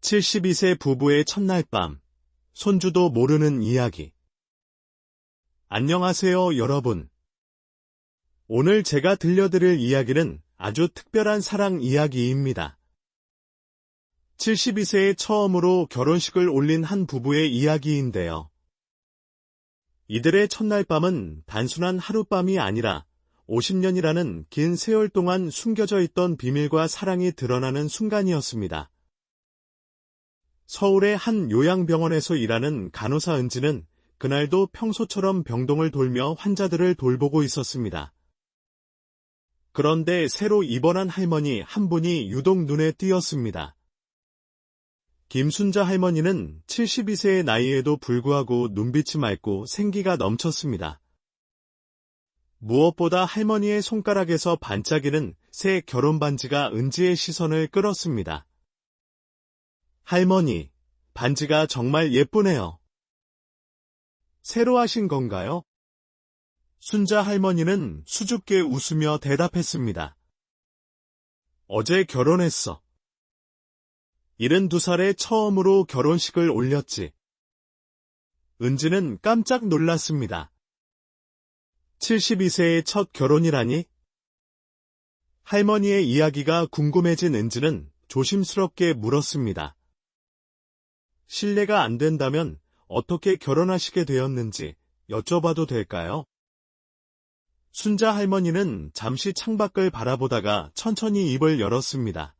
72세 부부의 첫날 밤, 손주도 모르는 이야기. 안녕하세요, 여러분. 오늘 제가 들려드릴 이야기는 아주 특별한 사랑 이야기입니다. 72세에 처음으로 결혼식을 올린 한 부부의 이야기인데요. 이들의 첫날 밤은 단순한 하룻밤이 아니라 50년이라는 긴 세월 동안 숨겨져 있던 비밀과 사랑이 드러나는 순간이었습니다. 서울의 한 요양병원에서 일하는 간호사 은지는 그날도 평소처럼 병동을 돌며 환자들을 돌보고 있었습니다. 그런데 새로 입원한 할머니 한 분이 유독 눈에 띄었습니다. 김순자 할머니는 72세의 나이에도 불구하고 눈빛이 맑고 생기가 넘쳤습니다. 무엇보다 할머니의 손가락에서 반짝이는 새 결혼 반지가 은지의 시선을 끌었습니다. 할머니, 반지가 정말 예쁘네요. 새로 하신 건가요? 순자 할머니는 수줍게 웃으며 대답했습니다. 어제 결혼했어. 72살에 처음으로 결혼식을 올렸지. 은지는 깜짝 놀랐습니다. 72세의 첫 결혼이라니? 할머니의 이야기가 궁금해진 은지는 조심스럽게 물었습니다. 실례가 안 된다면 어떻게 결혼하시게 되었는지 여쭤봐도 될까요? 순자 할머니는 잠시 창밖을 바라보다가 천천히 입을 열었습니다.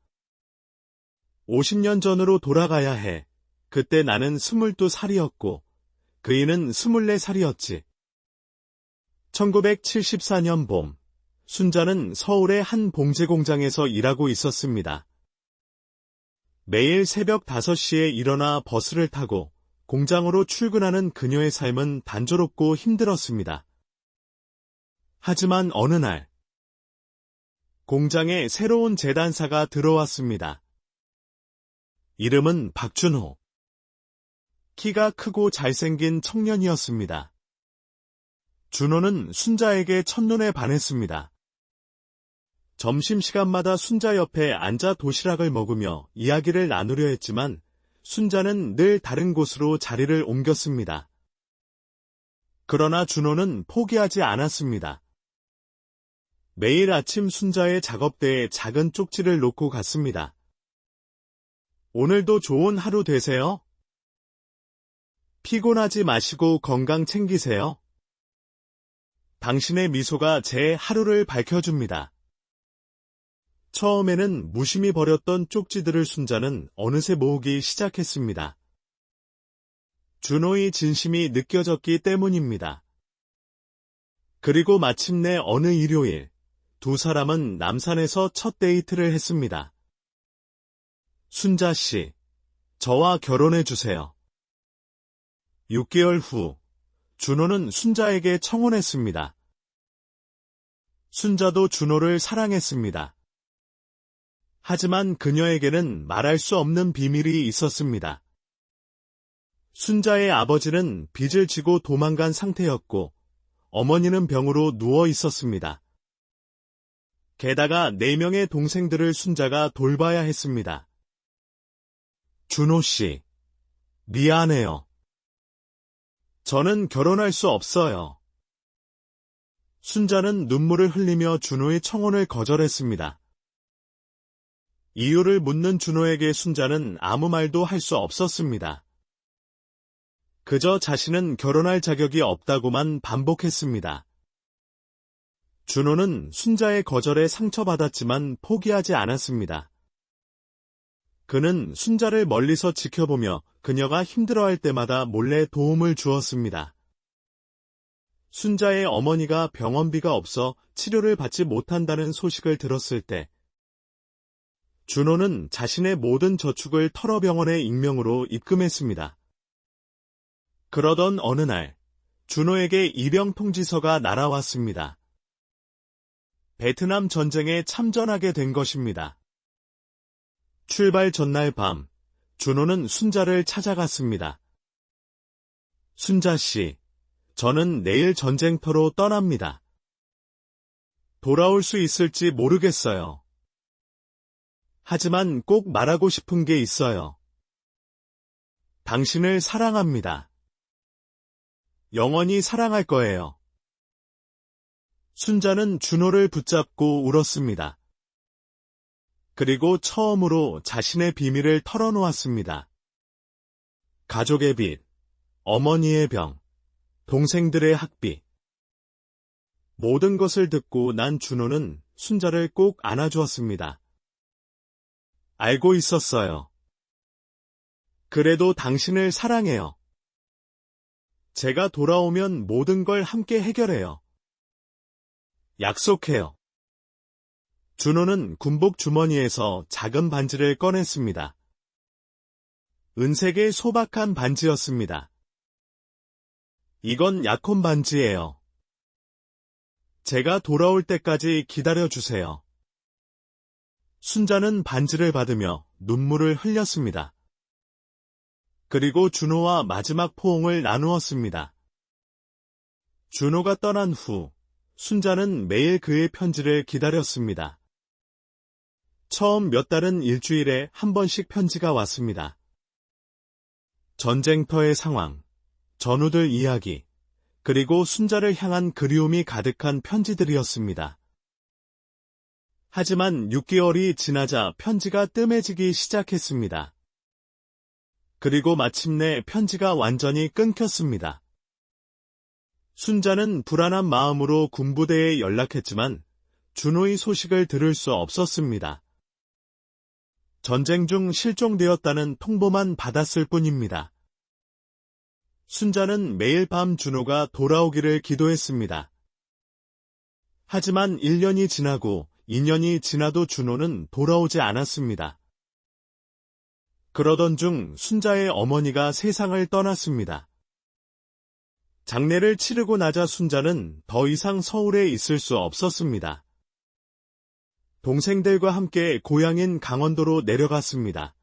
50년 전으로 돌아가야 해. 그때 나는 22살이었고 그이는 24살이었지. 1974년 봄, 순자는 서울의 한 봉제 공장에서 일하고 있었습니다. 매일 새벽 5시에 일어나 버스를 타고 공장으로 출근하는 그녀의 삶은 단조롭고 힘들었습니다. 하지만 어느 날, 공장에 새로운 재단사가 들어왔습니다. 이름은 박준호. 키가 크고 잘생긴 청년이었습니다. 준호는 순자에게 첫눈에 반했습니다. 점심시간마다 순자 옆에 앉아 도시락을 먹으며 이야기를 나누려 했지만 순자는 늘 다른 곳으로 자리를 옮겼습니다. 그러나 준호는 포기하지 않았습니다. 매일 아침 순자의 작업대에 작은 쪽지를 놓고 갔습니다. 오늘도 좋은 하루 되세요. 피곤하지 마시고 건강 챙기세요. 당신의 미소가 제 하루를 밝혀줍니다. 처음에는 무심히 버렸던 쪽지들을 순자는 어느새 모으기 시작했습니다. 준호의 진심이 느껴졌기 때문입니다. 그리고 마침내 어느 일요일, 두 사람은 남산에서 첫 데이트를 했습니다. 순자 씨, 저와 결혼해 주세요. 6개월 후, 준호는 순자에게 청혼했습니다. 순자도 준호를 사랑했습니다. 하지만 그녀에게는 말할 수 없는 비밀이 있었습니다. 순자의 아버지는 빚을 지고 도망간 상태였고 어머니는 병으로 누워 있었습니다. 게다가 4명의 동생들을 순자가 돌봐야 했습니다. 준호 씨, 미안해요. 저는 결혼할 수 없어요. 순자는 눈물을 흘리며 준호의 청혼을 거절했습니다. 이유를 묻는 준호에게 순자는 아무 말도 할 수 없었습니다. 그저 자신은 결혼할 자격이 없다고만 반복했습니다. 준호는 순자의 거절에 상처받았지만 포기하지 않았습니다. 그는 순자를 멀리서 지켜보며 그녀가 힘들어할 때마다 몰래 도움을 주었습니다. 순자의 어머니가 병원비가 없어 치료를 받지 못한다는 소식을 들었을 때 준호는 자신의 모든 저축을 털어병원에 익명으로 입금했습니다. 그러던 어느 날, 준호에게 입영 통지서가 날아왔습니다. 베트남 전쟁에 참전하게 된 것입니다. 출발 전날 밤, 준호는 순자를 찾아갔습니다. 순자 씨, 저는 내일 전쟁터로 떠납니다. 돌아올 수 있을지 모르겠어요. 하지만 꼭 말하고 싶은 게 있어요. 당신을 사랑합니다. 영원히 사랑할 거예요. 순자는 준호를 붙잡고 울었습니다. 그리고 처음으로 자신의 비밀을 털어놓았습니다. 가족의 빚, 어머니의 병, 동생들의 학비. 모든 것을 듣고 난 준호는 순자를 꼭 안아주었습니다. 알고 있었어요. 그래도 당신을 사랑해요. 제가 돌아오면 모든 걸 함께 해결해요. 약속해요. 준호는 군복 주머니에서 작은 반지를 꺼냈습니다. 은색의 소박한 반지였습니다. 이건 약혼 반지예요. 제가 돌아올 때까지 기다려주세요. 순자는 반지를 받으며 눈물을 흘렸습니다. 그리고 준호와 마지막 포옹을 나누었습니다. 준호가 떠난 후 순자는 매일 그의 편지를 기다렸습니다. 처음 몇 달은 일주일에 한 번씩 편지가 왔습니다. 전쟁터의 상황, 전우들 이야기, 그리고 순자를 향한 그리움이 가득한 편지들이었습니다. 하지만 6개월이 지나자 편지가 뜸해지기 시작했습니다. 그리고 마침내 편지가 완전히 끊겼습니다. 순자는 불안한 마음으로 군부대에 연락했지만 준호의 소식을 들을 수 없었습니다. 전쟁 중 실종되었다는 통보만 받았을 뿐입니다. 순자는 매일 밤 준호가 돌아오기를 기도했습니다. 하지만 1년이 지나고 2년이 지나도 준호는 돌아오지 않았습니다. 그러던 중 순자의 어머니가 세상을 떠났습니다. 장례를 치르고 나자 순자는 더 이상 서울에 있을 수 없었습니다. 동생들과 함께 고향인 강원도로 내려갔습니다.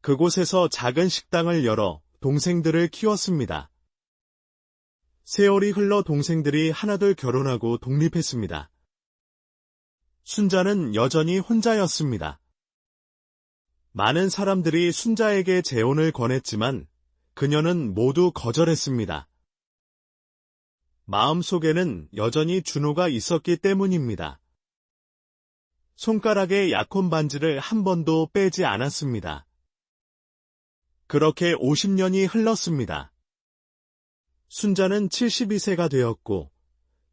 그곳에서 작은 식당을 열어 동생들을 키웠습니다. 세월이 흘러 동생들이 하나둘 결혼하고 독립했습니다. 순자는 여전히 혼자였습니다. 많은 사람들이 순자에게 재혼을 권했지만 그녀는 모두 거절했습니다. 마음속에는 여전히 준호가 있었기 때문입니다. 손가락에 약혼 반지를 한 번도 빼지 않았습니다. 그렇게 50년이 흘렀습니다. 순자는 72세가 되었고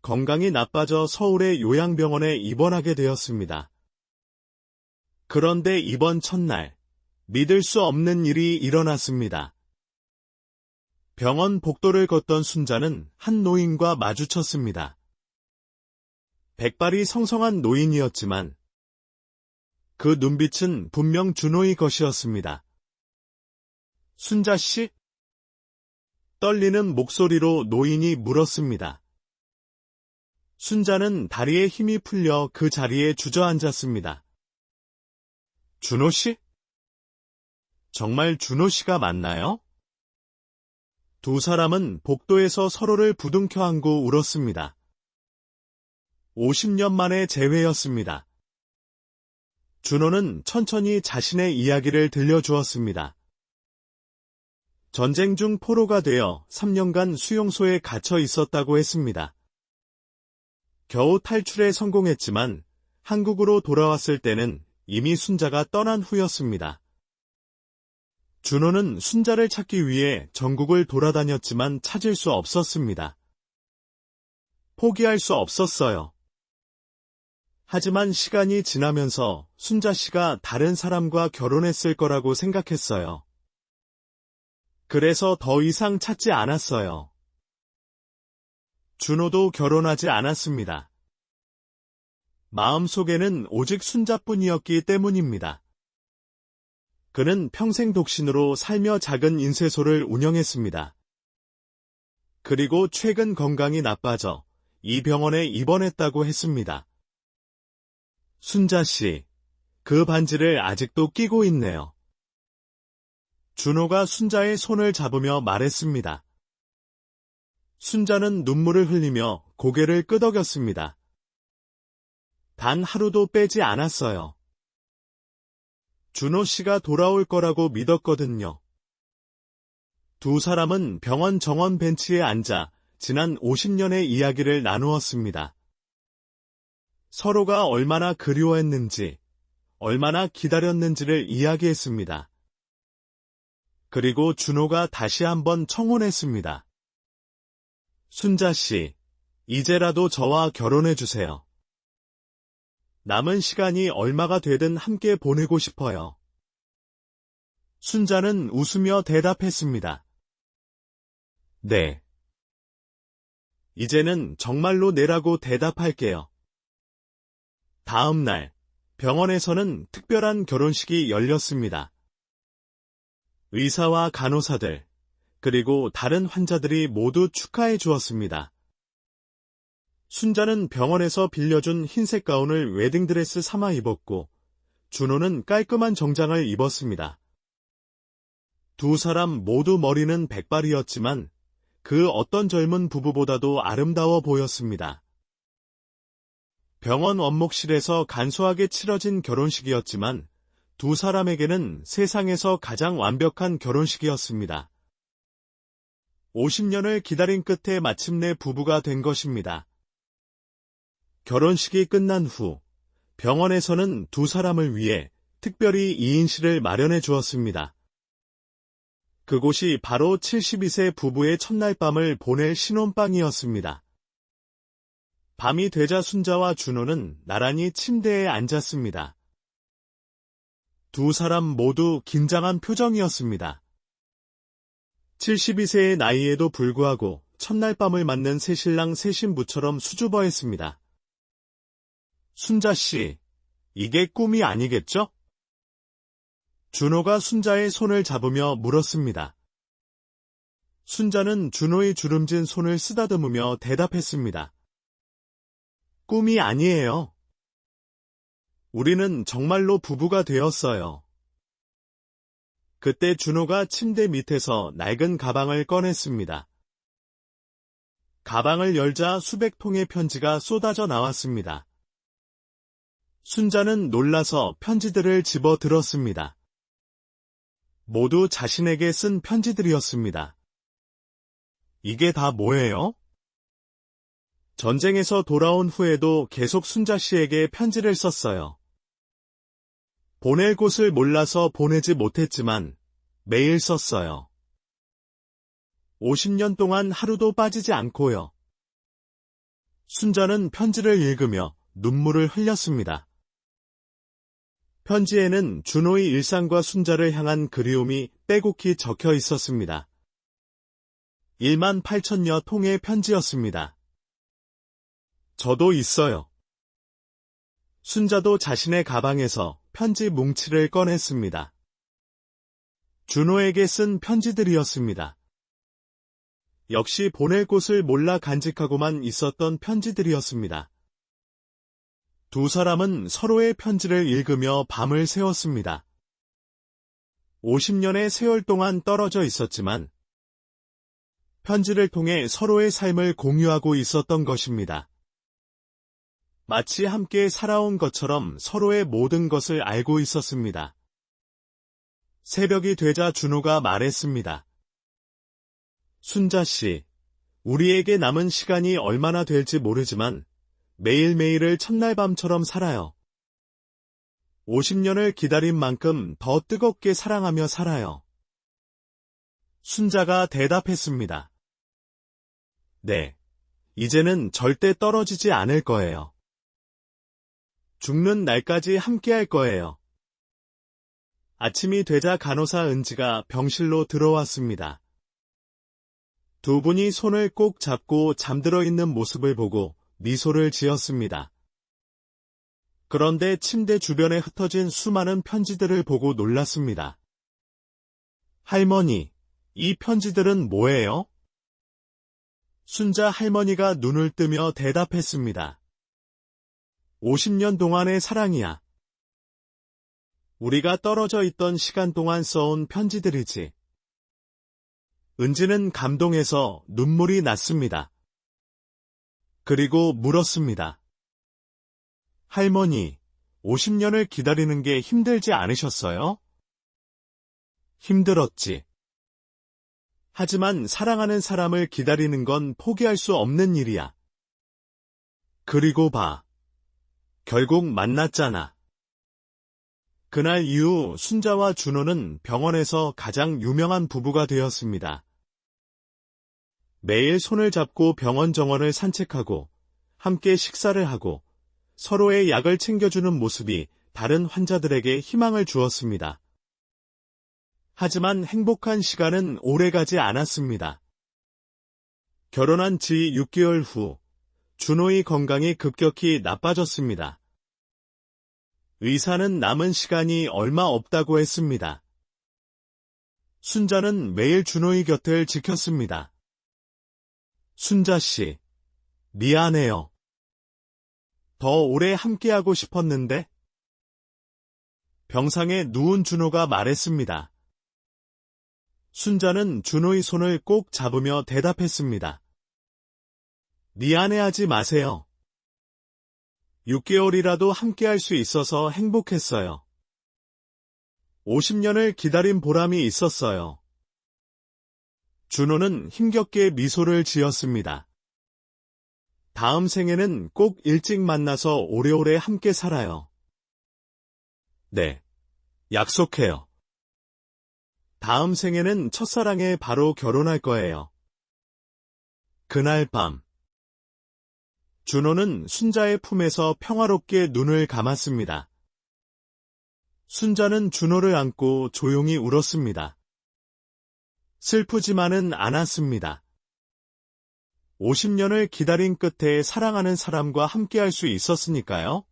건강이 나빠져 서울의 요양병원에 입원하게 되었습니다. 그런데 이번 첫날, 믿을 수 없는 일이 일어났습니다. 병원 복도를 걷던 순자는 한 노인과 마주쳤습니다. 백발이 성성한 노인이었지만 그 눈빛은 분명 준호의 것이었습니다. 순자 씨? 떨리는 목소리로 노인이 물었습니다. 순자는 다리에 힘이 풀려 그 자리에 주저앉았습니다. 준호 씨? 정말 준호 씨가 맞나요? 두 사람은 복도에서 서로를 부둥켜 안고 울었습니다. 50년 만의 재회였습니다. 준호는 천천히 자신의 이야기를 들려주었습니다. 전쟁 중 포로가 되어 3년간 수용소에 갇혀 있었다고 했습니다. 겨우 탈출에 성공했지만 한국으로 돌아왔을 때는 이미 순자가 떠난 후였습니다. 준호는 순자를 찾기 위해 전국을 돌아다녔지만 찾을 수 없었습니다. 포기할 수 없었어요. 하지만 시간이 지나면서 순자 씨가 다른 사람과 결혼했을 거라고 생각했어요. 그래서 더 이상 찾지 않았어요. 준호도 결혼하지 않았습니다. 마음속에는 오직 순자뿐이었기 때문입니다. 그는 평생 독신으로 살며 작은 인쇄소를 운영했습니다. 그리고 최근 건강이 나빠져 이 병원에 입원했다고 했습니다. 순자 씨, 그 반지를 아직도 끼고 있네요. 준호가 순자의 손을 잡으며 말했습니다. 순자는 눈물을 흘리며 고개를 끄덕였습니다. 단 하루도 빼지 않았어요. 준호 씨가 돌아올 거라고 믿었거든요. 두 사람은 병원 정원 벤치에 앉아 지난 50년의 이야기를 나누었습니다. 서로가 얼마나 그리워했는지, 얼마나 기다렸는지를 이야기했습니다. 그리고 준호가 다시 한번 청혼했습니다. 순자 씨, 이제라도 저와 결혼해 주세요. 남은 시간이 얼마가 되든 함께 보내고 싶어요. 순자는 웃으며 대답했습니다. 네. 이제는 정말로 네라고 대답할게요. 다음 날, 병원에서는 특별한 결혼식이 열렸습니다. 의사와 간호사들, 그리고 다른 환자들이 모두 축하해 주었습니다. 순자는 병원에서 빌려준 흰색 가운을 웨딩드레스 삼아 입었고, 준호는 깔끔한 정장을 입었습니다. 두 사람 모두 머리는 백발이었지만 그 어떤 젊은 부부보다도 아름다워 보였습니다. 병원 원목실에서 간소하게 치러진 결혼식이었지만 두 사람에게는 세상에서 가장 완벽한 결혼식이었습니다. 50년을 기다린 끝에 마침내 부부가 된 것입니다. 결혼식이 끝난 후 병원에서는 두 사람을 위해 특별히 2인실을 마련해 주었습니다. 그곳이 바로 72세 부부의 첫날 밤을 보낼 신혼방이었습니다. 밤이 되자 순자와 준호는 나란히 침대에 앉았습니다. 두 사람 모두 긴장한 표정이었습니다. 72세의 나이에도 불구하고 첫날 밤을 맞는 새신랑 새신부처럼 수줍어했습니다. 순자 씨, 이게 꿈이 아니겠죠? 준호가 순자의 손을 잡으며 물었습니다. 순자는 준호의 주름진 손을 쓰다듬으며 대답했습니다. 꿈이 아니에요. 우리는 정말로 부부가 되었어요. 그때 준호가 침대 밑에서 낡은 가방을 꺼냈습니다. 가방을 열자 수백 통의 편지가 쏟아져 나왔습니다. 순자는 놀라서 편지들을 집어 들었습니다. 모두 자신에게 쓴 편지들이었습니다. 이게 다 뭐예요? 전쟁에서 돌아온 후에도 계속 순자 씨에게 편지를 썼어요. 보낼 곳을 몰라서 보내지 못했지만 매일 썼어요. 50년 동안 하루도 빠지지 않고요. 순자는 편지를 읽으며 눈물을 흘렸습니다. 편지에는 준호의 일상과 순자를 향한 그리움이 빼곡히 적혀 있었습니다. 18,000여 통의 편지였습니다. 저도 있어요. 순자도 자신의 가방에서 편지 뭉치를 꺼냈습니다. 준호에게 쓴 편지들이었습니다. 역시 보낼 곳을 몰라 간직하고만 있었던 편지들이었습니다. 두 사람은 서로의 편지를 읽으며 밤을 새웠습니다. 50년의 세월 동안 떨어져 있었지만 편지를 통해 서로의 삶을 공유하고 있었던 것입니다. 마치 함께 살아온 것처럼 서로의 모든 것을 알고 있었습니다. 새벽이 되자 준호가 말했습니다. 순자 씨, 우리에게 남은 시간이 얼마나 될지 모르지만 매일매일을 첫날 밤처럼 살아요. 50년을 기다린 만큼 더 뜨겁게 사랑하며 살아요. 순자가 대답했습니다. 네, 이제는 절대 떨어지지 않을 거예요. 죽는 날까지 함께할 거예요. 아침이 되자 간호사 은지가 병실로 들어왔습니다. 두 분이 손을 꼭 잡고 잠들어 있는 모습을 보고 미소를 지었습니다. 그런데 침대 주변에 흩어진 수많은 편지들을 보고 놀랐습니다. 할머니, 이 편지들은 뭐예요? 순자 할머니가 눈을 뜨며 대답했습니다. 50년 동안의 사랑이야. 우리가 떨어져 있던 시간 동안 써온 편지들이지. 은지는 감동해서 눈물이 났습니다. 그리고 물었습니다. 할머니, 50년을 기다리는 게 힘들지 않으셨어요? 힘들었지. 하지만 사랑하는 사람을 기다리는 건 포기할 수 없는 일이야. 그리고 봐. 결국 만났잖아. 그날 이후 순자와 준호는 병원에서 가장 유명한 부부가 되었습니다. 매일 손을 잡고 병원 정원을 산책하고 함께 식사를 하고 서로의 약을 챙겨주는 모습이 다른 환자들에게 희망을 주었습니다. 하지만 행복한 시간은 오래가지 않았습니다. 결혼한 지 6개월 후 준호의 건강이 급격히 나빠졌습니다. 의사는 남은 시간이 얼마 없다고 했습니다. 순자는 매일 준호의 곁을 지켰습니다. 순자 씨, 미안해요. 더 오래 함께하고 싶었는데? 병상에 누운 준호가 말했습니다. 순자는 준호의 손을 꼭 잡으며 대답했습니다. 미안해하지 마세요. 6개월이라도 함께할 수 있어서 행복했어요. 50년을 기다린 보람이 있었어요. 준호는 힘겹게 미소를 지었습니다. 다음 생에는 꼭 일찍 만나서 오래오래 함께 살아요. 네, 약속해요. 다음 생에는 첫사랑에 바로 결혼할 거예요. 그날 밤, 준호는 순자의 품에서 평화롭게 눈을 감았습니다. 순자는 준호를 안고 조용히 울었습니다. 슬프지만은 않았습니다. 50년을 기다린 끝에 사랑하는 사람과 함께할 수 있었으니까요.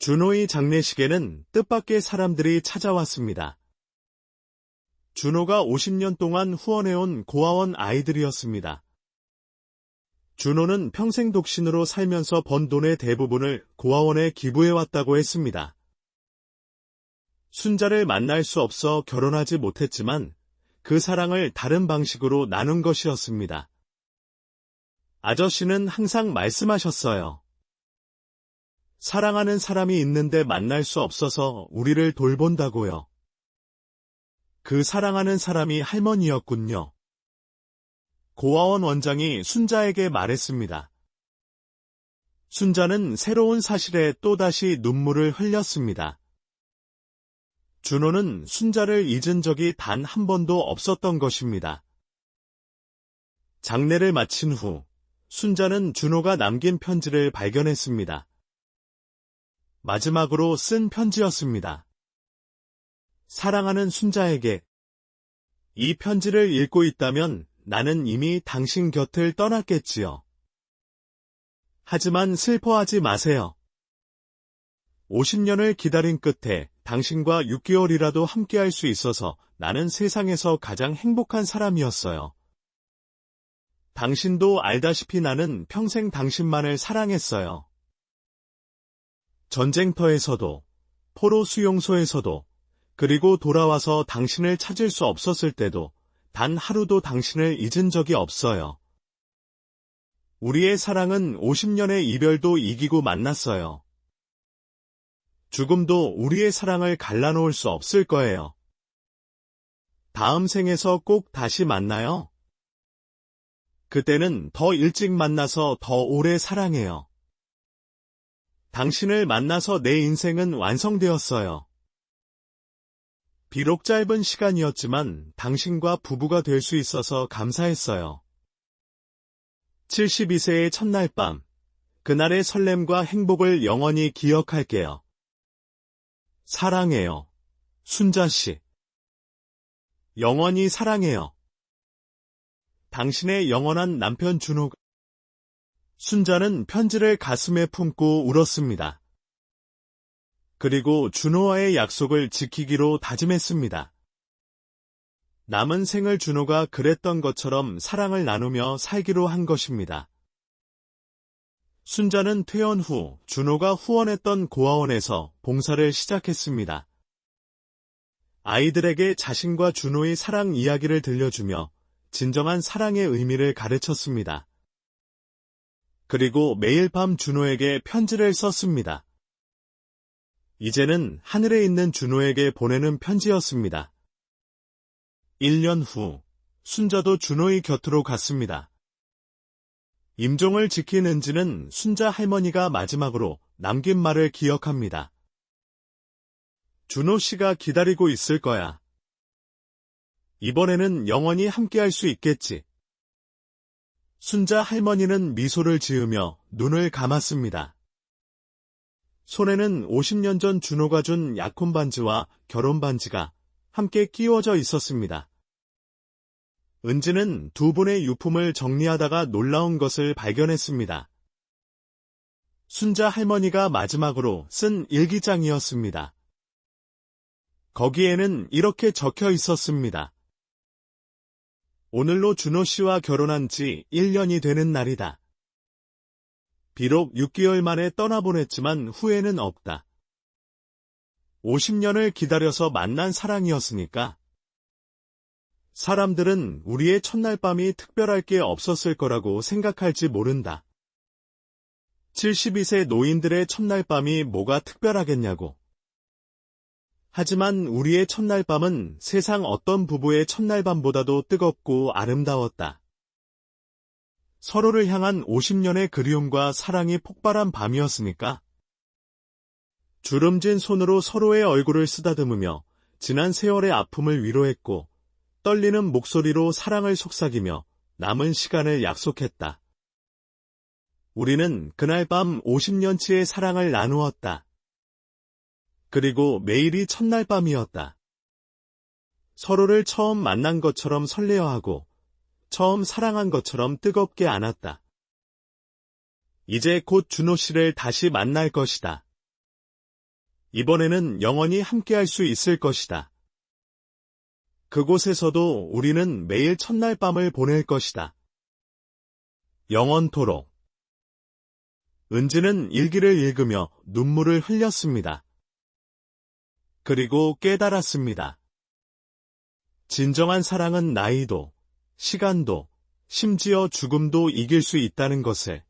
준호의 장례식에는 뜻밖의 사람들이 찾아왔습니다. 준호가 50년 동안 후원해온 고아원 아이들이었습니다. 준호는 평생 독신으로 살면서 번 돈의 대부분을 고아원에 기부해왔다고 했습니다. 순자를 만날 수 없어 결혼하지 못했지만 그 사랑을 다른 방식으로 나눈 것이었습니다. 아저씨는 항상 말씀하셨어요. 사랑하는 사람이 있는데 만날 수 없어서 우리를 돌본다고요. 그 사랑하는 사람이 할머니였군요. 고아원 원장이 순자에게 말했습니다. 순자는 새로운 사실에 또다시 눈물을 흘렸습니다. 준호는 순자를 잊은 적이 단 한 번도 없었던 것입니다. 장례를 마친 후 순자는 준호가 남긴 편지를 발견했습니다. 마지막으로 쓴 편지였습니다. 사랑하는 순자에게, 이 편지를 읽고 있다면 나는 이미 당신 곁을 떠났겠지요. 하지만 슬퍼하지 마세요. 50년을 기다린 끝에 당신과 6개월이라도 함께할 수 있어서 나는 세상에서 가장 행복한 사람이었어요. 당신도 알다시피 나는 평생 당신만을 사랑했어요. 전쟁터에서도, 포로 수용소에서도, 그리고 돌아와서 당신을 찾을 수 없었을 때도 단 하루도 당신을 잊은 적이 없어요. 우리의 사랑은 50년의 이별도 이기고 만났어요. 죽음도 우리의 사랑을 갈라놓을 수 없을 거예요. 다음 생에서 꼭 다시 만나요. 그때는 더 일찍 만나서 더 오래 사랑해요. 당신을 만나서 내 인생은 완성되었어요. 비록 짧은 시간이었지만 당신과 부부가 될 수 있어서 감사했어요. 72세의 첫날 밤, 그날의 설렘과 행복을 영원히 기억할게요. 사랑해요. 순자 씨. 영원히 사랑해요. 당신의 영원한 남편 준호. 순자는 편지를 가슴에 품고 울었습니다. 그리고 준호와의 약속을 지키기로 다짐했습니다. 남은 생을 준호가 그랬던 것처럼 사랑을 나누며 살기로 한 것입니다. 순자는 퇴원 후 준호가 후원했던 고아원에서 봉사를 시작했습니다. 아이들에게 자신과 준호의 사랑 이야기를 들려주며 진정한 사랑의 의미를 가르쳤습니다. 그리고 매일 밤 준호에게 편지를 썼습니다. 이제는 하늘에 있는 준호에게 보내는 편지였습니다. 1년 후, 순자도 준호의 곁으로 갔습니다. 임종을 지킨 은지는 순자 할머니가 마지막으로 남긴 말을 기억합니다. 준호 씨가 기다리고 있을 거야. 이번에는 영원히 함께할 수 있겠지. 순자 할머니는 미소를 지으며 눈을 감았습니다. 손에는 50년 전 준호가 준 약혼 반지와 결혼 반지가 함께 끼워져 있었습니다. 은지는 두 분의 유품을 정리하다가 놀라운 것을 발견했습니다. 순자 할머니가 마지막으로 쓴 일기장이었습니다. 거기에는 이렇게 적혀 있었습니다. 오늘로 준호 씨와 결혼한 지 1년이 되는 날이다. 비록 6개월 만에 떠나보냈지만 후회는 없다. 50년을 기다려서 만난 사랑이었으니까. 사람들은 우리의 첫날 밤이 특별할 게 없었을 거라고 생각할지 모른다. 72세 노인들의 첫날 밤이 뭐가 특별하겠냐고. 하지만 우리의 첫날 밤은 세상 어떤 부부의 첫날 밤보다도 뜨겁고 아름다웠다. 서로를 향한 50년의 그리움과 사랑이 폭발한 밤이었으니까. 주름진 손으로 서로의 얼굴을 쓰다듬으며 지난 세월의 아픔을 위로했고 떨리는 목소리로 사랑을 속삭이며 남은 시간을 약속했다. 우리는 그날 밤 50년치의 사랑을 나누었다. 그리고 매일이 첫날 밤이었다. 서로를 처음 만난 것처럼 설레어하고 처음 사랑한 것처럼 뜨겁게 안았다. 이제 곧 준호 씨를 다시 만날 것이다. 이번에는 영원히 함께할 수 있을 것이다. 그곳에서도 우리는 매일 첫날 밤을 보낼 것이다. 영원토록. 은지는 일기를 읽으며 눈물을 흘렸습니다. 그리고 깨달았습니다. 진정한 사랑은 나이도, 시간도, 심지어 죽음도 이길 수 있다는 것을.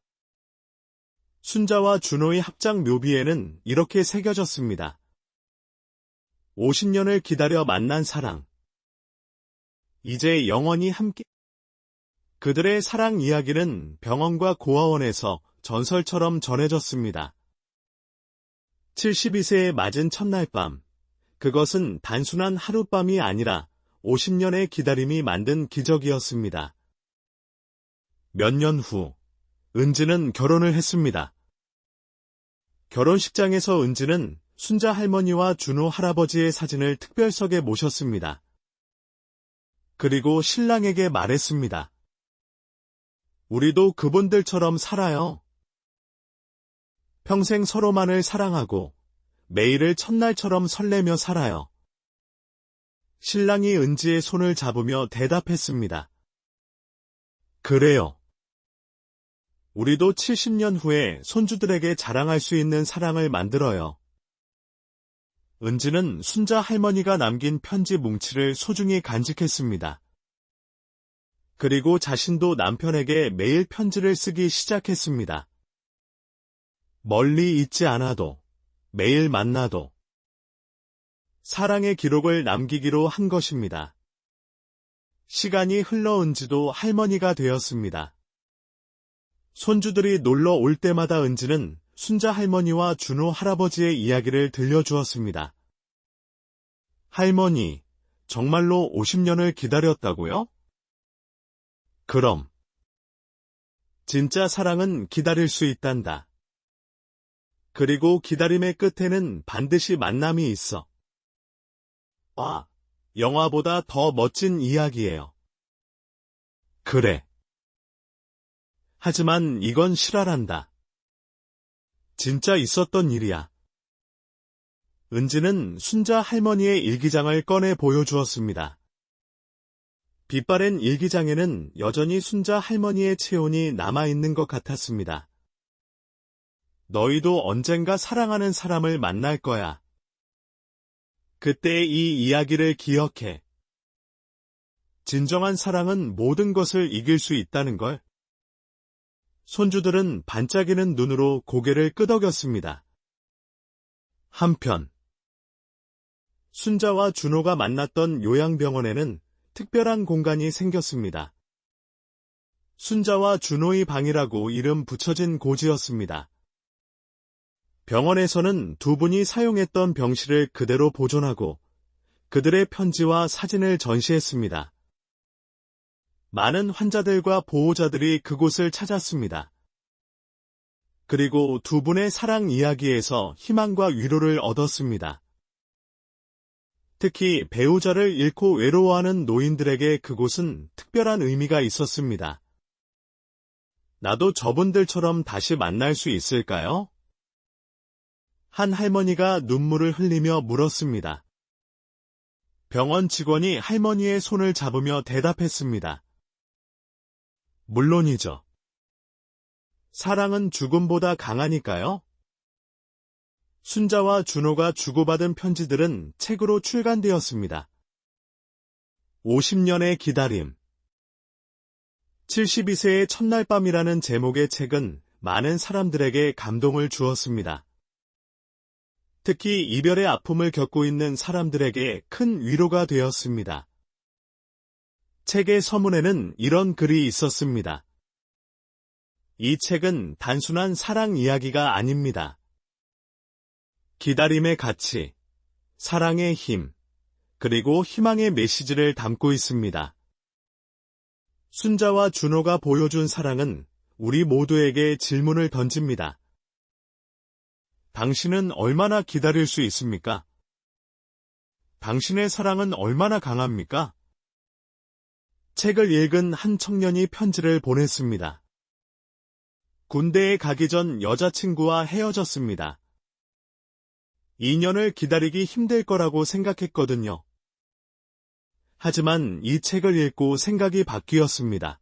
순자와 준호의 합작 묘비에는 이렇게 새겨졌습니다. 50년을 기다려 만난 사랑. 이제 영원히 함께. 그들의 사랑 이야기는 병원과 고아원에서 전설처럼 전해졌습니다. 72세에 맞은 첫날 밤. 그것은 단순한 하룻밤이 아니라 50년의 기다림이 만든 기적이었습니다. 몇 년 후, 은지는 결혼을 했습니다. 결혼식장에서 은지는 순자 할머니와 준호 할아버지의 사진을 특별석에 모셨습니다. 그리고 신랑에게 말했습니다. 우리도 그분들처럼 살아요. 평생 서로만을 사랑하고 매일을 첫날처럼 설레며 살아요. 신랑이 은지의 손을 잡으며 대답했습니다. 그래요. 우리도 70년 후에 손주들에게 자랑할 수 있는 사랑을 만들어요. 은지는 순자 할머니가 남긴 편지 뭉치를 소중히 간직했습니다. 그리고 자신도 남편에게 매일 편지를 쓰기 시작했습니다. 멀리 있지 않아도, 매일 만나도. 사랑의 기록을 남기기로 한 것입니다. 시간이 흘러 은지도 할머니가 되었습니다. 손주들이 놀러 올 때마다 은지는 순자 할머니와 준호 할아버지의 이야기를 들려주었습니다. 할머니, 정말로 50년을 기다렸다고요? 그럼. 진짜 사랑은 기다릴 수 있단다. 그리고 기다림의 끝에는 반드시 만남이 있어. 와, 영화보다 더 멋진 이야기예요. 그래. 하지만 이건 실화란다. 진짜 있었던 일이야. 은지는 순자 할머니의 일기장을 꺼내 보여주었습니다. 빛바랜 일기장에는 여전히 순자 할머니의 체온이 남아있는 것 같았습니다. 너희도 언젠가 사랑하는 사람을 만날 거야. 그때의 이 이야기를 기억해. 진정한 사랑은 모든 것을 이길 수 있다는 걸. 손주들은 반짝이는 눈으로 고개를 끄덕였습니다. 한편 순자와 준호가 만났던 요양병원에는 특별한 공간이 생겼습니다. 순자와 준호의 방이라고 이름 붙여진 고지였습니다. 병원에서는 두 분이 사용했던 병실을 그대로 보존하고 그들의 편지와 사진을 전시했습니다. 많은 환자들과 보호자들이 그곳을 찾았습니다. 그리고 두 분의 사랑 이야기에서 희망과 위로를 얻었습니다. 특히 배우자를 잃고 외로워하는 노인들에게 그곳은 특별한 의미가 있었습니다. 나도 저분들처럼 다시 만날 수 있을까요? 한 할머니가 눈물을 흘리며 물었습니다. 병원 직원이 할머니의 손을 잡으며 대답했습니다. 물론이죠. 사랑은 죽음보다 강하니까요. 순자와 준호가 주고받은 편지들은 책으로 출간되었습니다. 50년의 기다림. 72세의 첫날 밤이라는 제목의 책은 많은 사람들에게 감동을 주었습니다. 특히 이별의 아픔을 겪고 있는 사람들에게 큰 위로가 되었습니다. 책의 서문에는 이런 글이 있었습니다. 이 책은 단순한 사랑 이야기가 아닙니다. 기다림의 가치, 사랑의 힘, 그리고 희망의 메시지를 담고 있습니다. 순자와 준호가 보여준 사랑은 우리 모두에게 질문을 던집니다. 당신은 얼마나 기다릴 수 있습니까? 당신의 사랑은 얼마나 강합니까? 책을 읽은 한 청년이 편지를 보냈습니다. 군대에 가기 전 여자친구와 헤어졌습니다. 2년을 기다리기 힘들 거라고 생각했거든요. 하지만 이 책을 읽고 생각이 바뀌었습니다.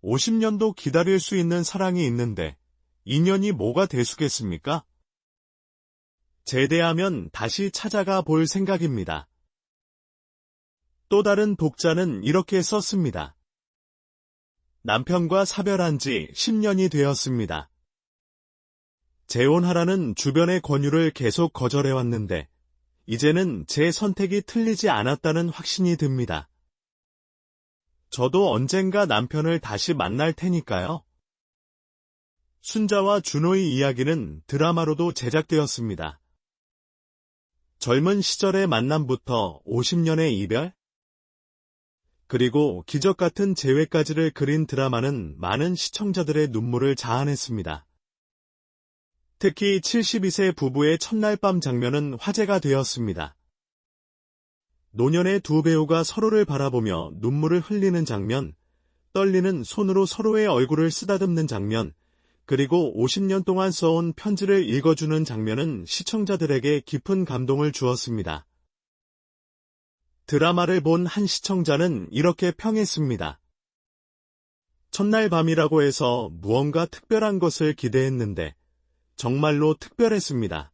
50년도 기다릴 수 있는 사랑이 있는데 2년이 뭐가 대수겠습니까? 제대하면 다시 찾아가 볼 생각입니다. 또 다른 독자는 이렇게 썼습니다. 남편과 사별한 지 10년이 되었습니다. 재혼하라는 주변의 권유를 계속 거절해왔는데 이제는 제 선택이 틀리지 않았다는 확신이 듭니다. 저도 언젠가 남편을 다시 만날 테니까요. 순자와 준호의 이야기는 드라마로도 제작되었습니다. 젊은 시절의 만남부터 50년의 이별, 그리고 기적 같은 재회까지를 그린 드라마는 많은 시청자들의 눈물을 자아냈습니다. 특히 72세 부부의 첫날 밤 장면은 화제가 되었습니다. 노년의 두 배우가 서로를 바라보며 눈물을 흘리는 장면, 떨리는 손으로 서로의 얼굴을 쓰다듬는 장면, 그리고 50년 동안 써온 편지를 읽어주는 장면은 시청자들에게 깊은 감동을 주었습니다. 드라마를 본 한 시청자는 이렇게 평했습니다. 첫날 밤이라고 해서 무언가 특별한 것을 기대했는데 정말로 특별했습니다.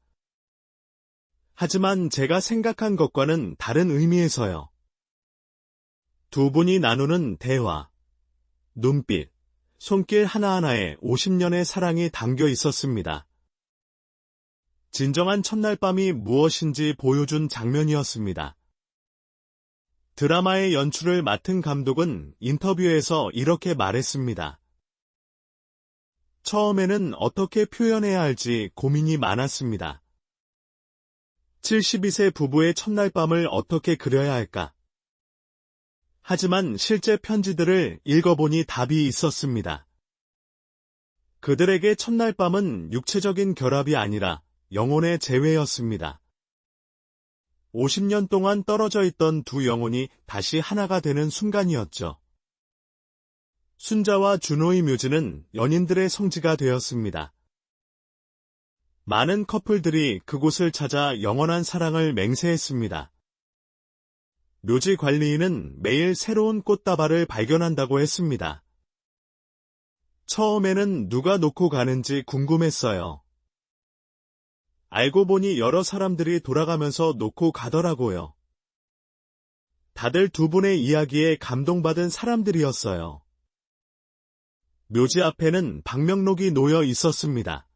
하지만 제가 생각한 것과는 다른 의미에서요. 두 분이 나누는 대화, 눈빛, 손길 하나하나에 50년의 사랑이 담겨 있었습니다. 진정한 첫날 밤이 무엇인지 보여준 장면이었습니다. 드라마의 연출을 맡은 감독은 인터뷰에서 이렇게 말했습니다. 처음에는 어떻게 표현해야 할지 고민이 많았습니다. 72세 부부의 첫날 밤을 어떻게 그려야 할까? 하지만 실제 편지들을 읽어보니 답이 있었습니다. 그들에게 첫날 밤은 육체적인 결합이 아니라 영혼의 재회였습니다. 50년 동안 떨어져 있던 두 영혼이 다시 하나가 되는 순간이었죠. 순자와 준호의 묘지는 연인들의 성지가 되었습니다. 많은 커플들이 그곳을 찾아 영원한 사랑을 맹세했습니다. 묘지 관리인은 매일 새로운 꽃다발을 발견한다고 했습니다. 처음에는 누가 놓고 가는지 궁금했어요. 알고 보니 여러 사람들이 돌아가면서 놓고 가더라고요. 다들 두 분의 이야기에 감동받은 사람들이었어요. 묘지 앞에는 방명록이 놓여 있었습니다.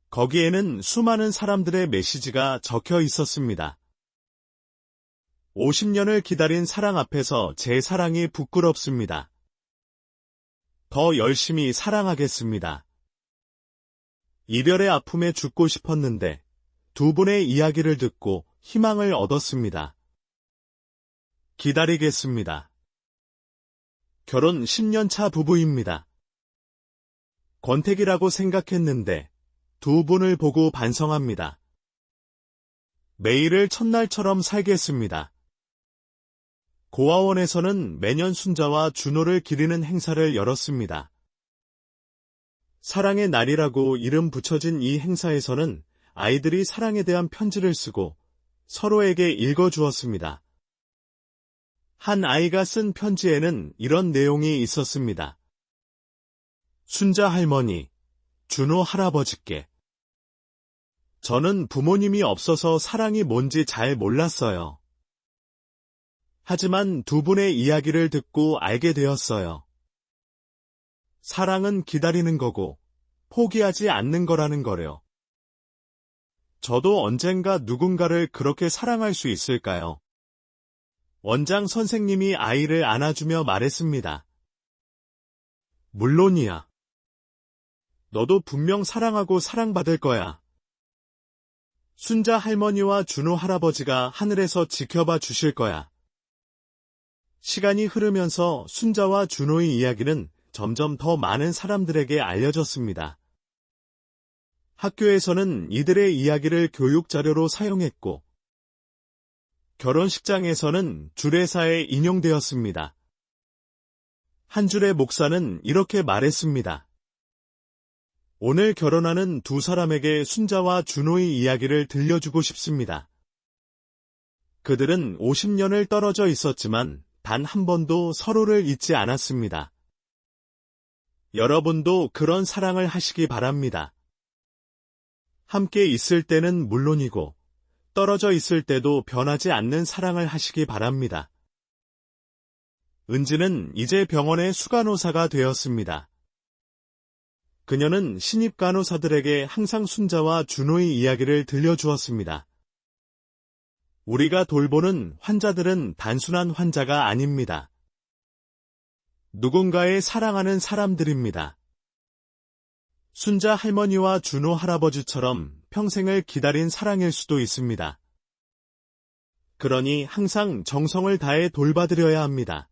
거기에는 수많은 사람들의 메시지가 적혀 있었습니다. 50년을 기다린 사랑 앞에서 제 사랑이 부끄럽습니다. 더 열심히 사랑하겠습니다. 이별의 아픔에 죽고 싶었는데 두 분의 이야기를 듣고 희망을 얻었습니다. 기다리겠습니다. 결혼 10년 차 부부입니다. 권태기라고 생각했는데 두 분을 보고 반성합니다. 매일을 첫날처럼 살겠습니다. 고아원에서는 매년 순자와 준호를 기리는 행사를 열었습니다. 사랑의 날이라고 이름 붙여진 이 행사에서는 아이들이 사랑에 대한 편지를 쓰고 서로에게 읽어주었습니다. 한 아이가 쓴 편지에는 이런 내용이 있었습니다. 순자 할머니, 준호 할아버지께. 저는 부모님이 없어서 사랑이 뭔지 잘 몰랐어요. 하지만 두 분의 이야기를 듣고 알게 되었어요. 사랑은 기다리는 거고 포기하지 않는 거라는 거래요. 저도 언젠가 누군가를 그렇게 사랑할 수 있을까요? 원장 선생님이 아이를 안아주며 말했습니다. 물론이야. 너도 분명 사랑하고 사랑받을 거야. 순자 할머니와 준호 할아버지가 하늘에서 지켜봐 주실 거야. 시간이 흐르면서 순자와 준호의 이야기는 점점 더 많은 사람들에게 알려졌습니다. 학교에서는 이들의 이야기를 교육 자료로 사용했고, 결혼식장에서는 주례사에 인용되었습니다. 한 줄의 목사는 이렇게 말했습니다. 오늘 결혼하는 두 사람에게 순자와 준호의 이야기를 들려주고 싶습니다. 그들은 50년을 떨어져 있었지만 단 한 번도 서로를 잊지 않았습니다. 여러분도 그런 사랑을 하시기 바랍니다. 함께 있을 때는 물론이고 떨어져 있을 때도 변하지 않는 사랑을 하시기 바랍니다. 은지는 이제 병원의 수간호사가 되었습니다. 그녀는 신입 간호사들에게 항상 순자와 준호의 이야기를 들려주었습니다. 우리가 돌보는 환자들은 단순한 환자가 아닙니다. 누군가의 사랑하는 사람들입니다. 순자 할머니와 준호 할아버지처럼 평생을 기다린 사랑일 수도 있습니다. 그러니 항상 정성을 다해 돌봐드려야 합니다.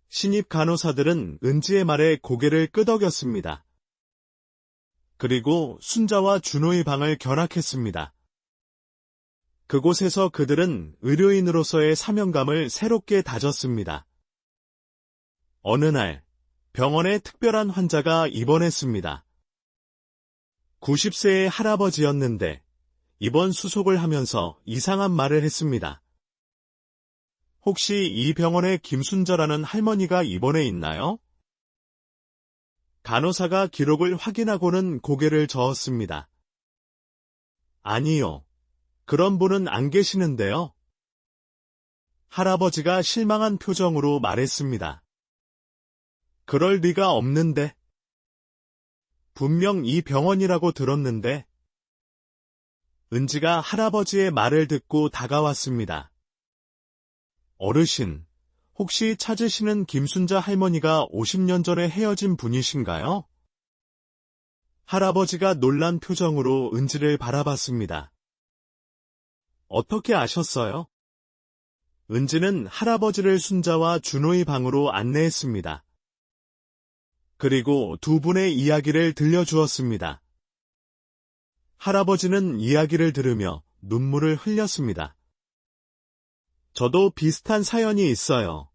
신입 간호사들은 은지의 말에 고개를 끄덕였습니다. 그리고 순자와 준호의 방을 견학했습니다. 그곳에서 그들은 의료인으로서의 사명감을 새롭게 다졌습니다. 어느 날, 병원에 특별한 환자가 입원했습니다. 90세의 할아버지였는데 입원 수속을 하면서 이상한 말을 했습니다. 혹시 이 병원에 김순자라는 할머니가 입원해 있나요? 간호사가 기록을 확인하고는 고개를 저었습니다. 아니요. 그런 분은 안 계시는데요. 할아버지가 실망한 표정으로 말했습니다. 그럴 리가 없는데. 분명 이 병원이라고 들었는데. 은지가 할아버지의 말을 듣고 다가왔습니다. 어르신, 혹시 찾으시는 김순자 할머니가 50년 전에 헤어진 분이신가요? 할아버지가 놀란 표정으로 은지를 바라봤습니다. 어떻게 아셨어요? 은지는 할아버지를 순자와 준호의 방으로 안내했습니다. 그리고 두 분의 이야기를 들려주었습니다. 할아버지는 이야기를 들으며 눈물을 흘렸습니다. 저도 비슷한 사연이 있어요.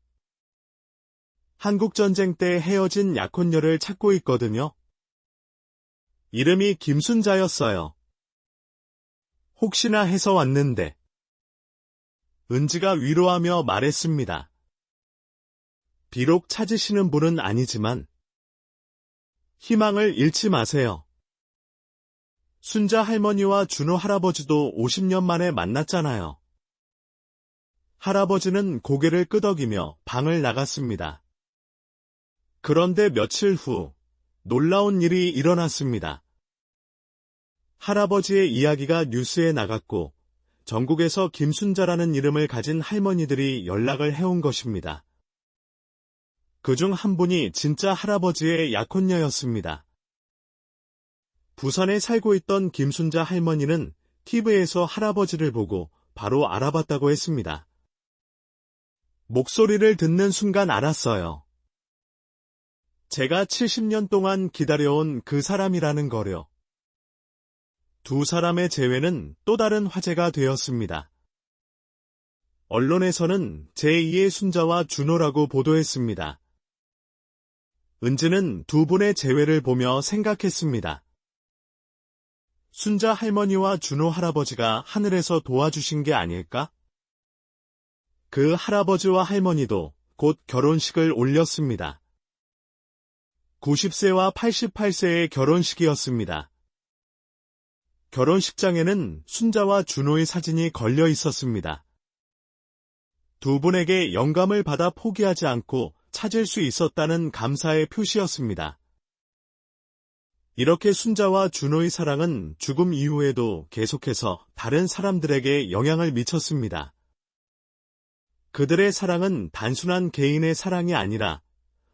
한국전쟁 때 헤어진 약혼녀를 찾고 있거든요. 이름이 김순자였어요. 혹시나 해서 왔는데. 은지가 위로하며 말했습니다. 비록 찾으시는 분은 아니지만 희망을 잃지 마세요. 순자 할머니와 준호 할아버지도 50년 만에 만났잖아요. 할아버지는 고개를 끄덕이며 방을 나갔습니다. 그런데 며칠 후 놀라운 일이 일어났습니다. 할아버지의 이야기가 뉴스에 나갔고 전국에서 김순자라는 이름을 가진 할머니들이 연락을 해온 것입니다. 그중 한 분이 진짜 할아버지의 약혼녀였습니다. 부산에 살고 있던 김순자 할머니는 TV에서 할아버지를 보고 바로 알아봤다고 했습니다. 목소리를 듣는 순간 알았어요. 제가 70년 동안 기다려온 그 사람이라는 거려. 두 사람의 재회는 또 다른 화제가 되었습니다. 언론에서는 제2의 순자와 준호라고 보도했습니다. 은지는 두 분의 재회를 보며 생각했습니다. 순자 할머니와 준호 할아버지가 하늘에서 도와주신 게 아닐까? 그 할아버지와 할머니도 곧 결혼식을 올렸습니다. 90세와 88세의 결혼식이었습니다. 결혼식장에는 순자와 준호의 사진이 걸려 있었습니다. 두 분에게 영감을 받아 포기하지 않고 찾을 수 있었다는 감사의 표시였습니다. 이렇게 순자와 준호의 사랑은 죽음 이후에도 계속해서 다른 사람들에게 영향을 미쳤습니다. 그들의 사랑은 단순한 개인의 사랑이 아니라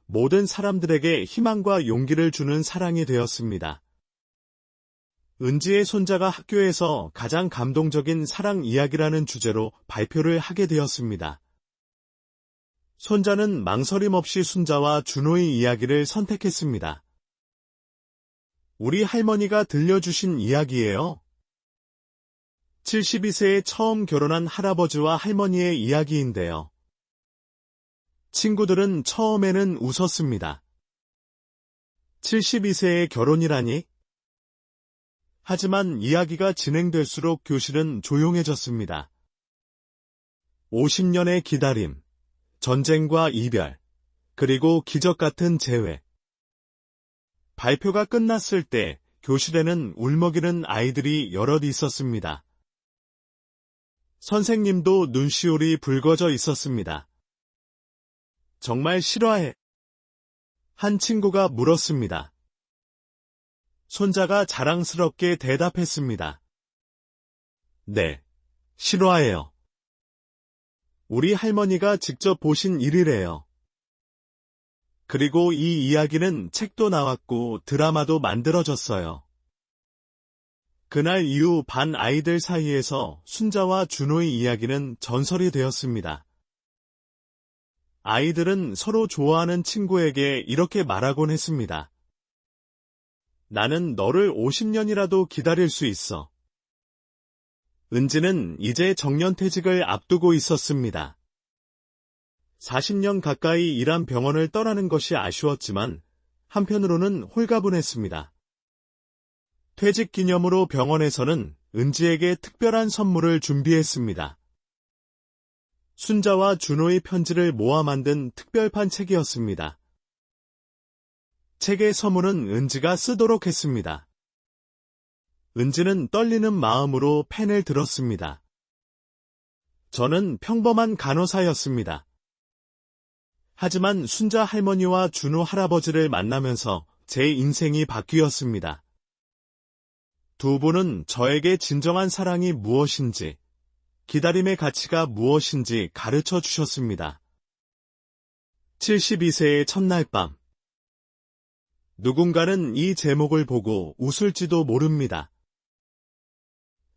모든 사람들에게 희망과 용기를 주는 사랑이 되었습니다. 은지의 손자가 학교에서 가장 감동적인 사랑 이야기라는 주제로 발표를 하게 되었습니다. 손자는 망설임 없이 순자와 준호의 이야기를 선택했습니다. 우리 할머니가 들려주신 이야기예요. 72세에 처음 결혼한 할아버지와 할머니의 이야기인데요. 친구들은 처음에는 웃었습니다. 72세의 결혼이라니? 하지만 이야기가 진행될수록 교실은 조용해졌습니다. 50년의 기다림, 전쟁과 이별, 그리고 기적 같은 재회. 발표가 끝났을 때 교실에는 울먹이는 아이들이 여럿 있었습니다. 선생님도 눈시울이 붉어져 있었습니다. 정말 싫어해? 한 친구가 물었습니다. 손자가 자랑스럽게 대답했습니다. 네, 싫어해요. 우리 할머니가 직접 보신 일이래요. 그리고 이 이야기는 책도 나왔고 드라마도 만들어졌어요. 그날 이후 반 아이들 사이에서 순자와 준호의 이야기는 전설이 되었습니다. 아이들은 서로 좋아하는 친구에게 이렇게 말하곤 했습니다. 나는 너를 50년이라도 기다릴 수 있어. 은지는 이제 정년퇴직을 앞두고 있었습니다. 40년 가까이 일한 병원을 떠나는 것이 아쉬웠지만 한편으로는 홀가분했습니다. 퇴직 기념으로 병원에서는 은지에게 특별한 선물을 준비했습니다. 순자와 준호의 편지를 모아 만든 특별판 책이었습니다. 책의 서문은 은지가 쓰도록 했습니다. 은지는 떨리는 마음으로 펜을 들었습니다. 저는 평범한 간호사였습니다. 하지만 순자 할머니와 준호 할아버지를 만나면서 제 인생이 바뀌었습니다. 두 분은 저에게 진정한 사랑이 무엇인지, 기다림의 가치가 무엇인지 가르쳐 주셨습니다. 72세의 첫날 밤. 누군가는 이 제목을 보고 웃을지도 모릅니다.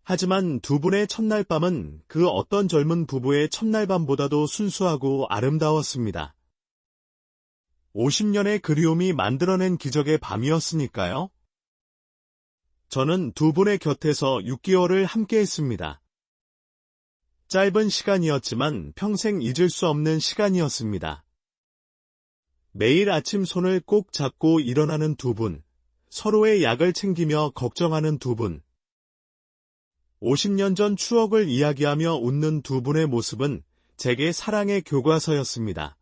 하지만 두 분의 첫날 밤은 그 어떤 젊은 부부의 첫날 밤보다도 순수하고 아름다웠습니다. 50년의 그리움이 만들어낸 기적의 밤이었으니까요. 저는 두 분의 곁에서 6개월을 함께했습니다. 짧은 시간이었지만 평생 잊을 수 없는 시간이었습니다. 매일 아침 손을 꼭 잡고 일어나는 두 분, 서로의 약을 챙기며 걱정하는 두 분. 50년 전 추억을 이야기하며 웃는 두 분의 모습은 제게 사랑의 교과서였습니다.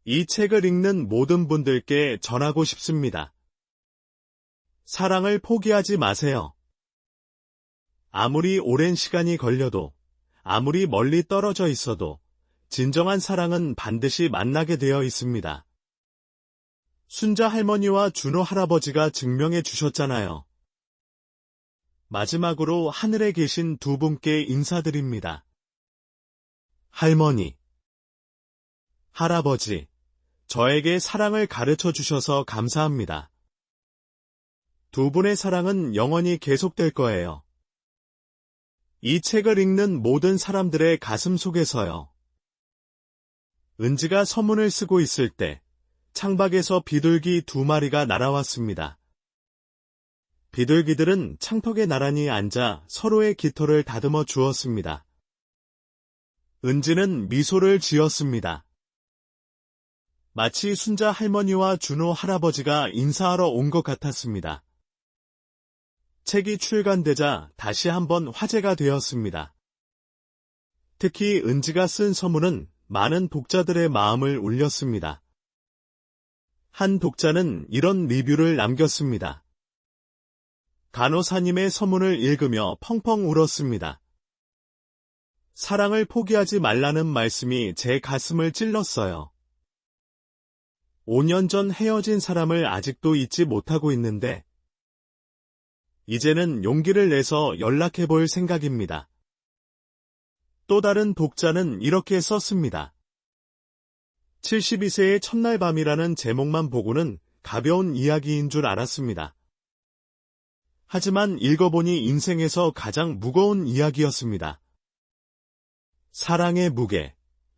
이 책을 읽는 모든 분들께 전하고 싶습니다. 사랑을 포기하지 마세요. 아무리 오랜 시간이 걸려도, 아무리 멀리 떨어져 있어도 진정한 사랑은 반드시 만나게 되어 있습니다. 순자 할머니와 준호 할아버지가 증명해 주셨잖아요. 마지막으로 하늘에 계신 두 분께 인사드립니다. 할머니, 할아버지, 저에게 사랑을 가르쳐 주셔서 감사합니다. 두 분의 사랑은 영원히 계속될 거예요. 이 책을 읽는 모든 사람들의 가슴 속에서요. 은지가 서문을 쓰고 있을 때 창밖에서 비둘기 2마리가 날아왔습니다. 비둘기들은 창턱에 나란히 앉아 서로의 깃털을 다듬어 주었습니다. 은지는 미소를 지었습니다. 마치 순자 할머니와 준호 할아버지가 인사하러 온 것 같았습니다. 책이 출간되자 다시 한번 화제가 되었습니다. 특히 은지가 쓴 서문은 많은 독자들의 마음을 울렸습니다. 한 독자는 이런 리뷰를 남겼습니다. 간호사님의 서문을 읽으며 펑펑 울었습니다. 사랑을 포기하지 말라는 말씀이 제 가슴을 찔렀어요. 5년 전 헤어진 사람을 아직도 잊지 못하고 있는데 이제는 용기를 내서 연락해 볼 생각입니다. 또 다른 독자는 이렇게 썼습니다. 72세의 첫날 밤이라는 제목만 보고는 가벼운 이야기인 줄 알았습니다. 하지만 읽어보니 인생에서 가장 무거운 이야기였습니다. 사랑의 무게,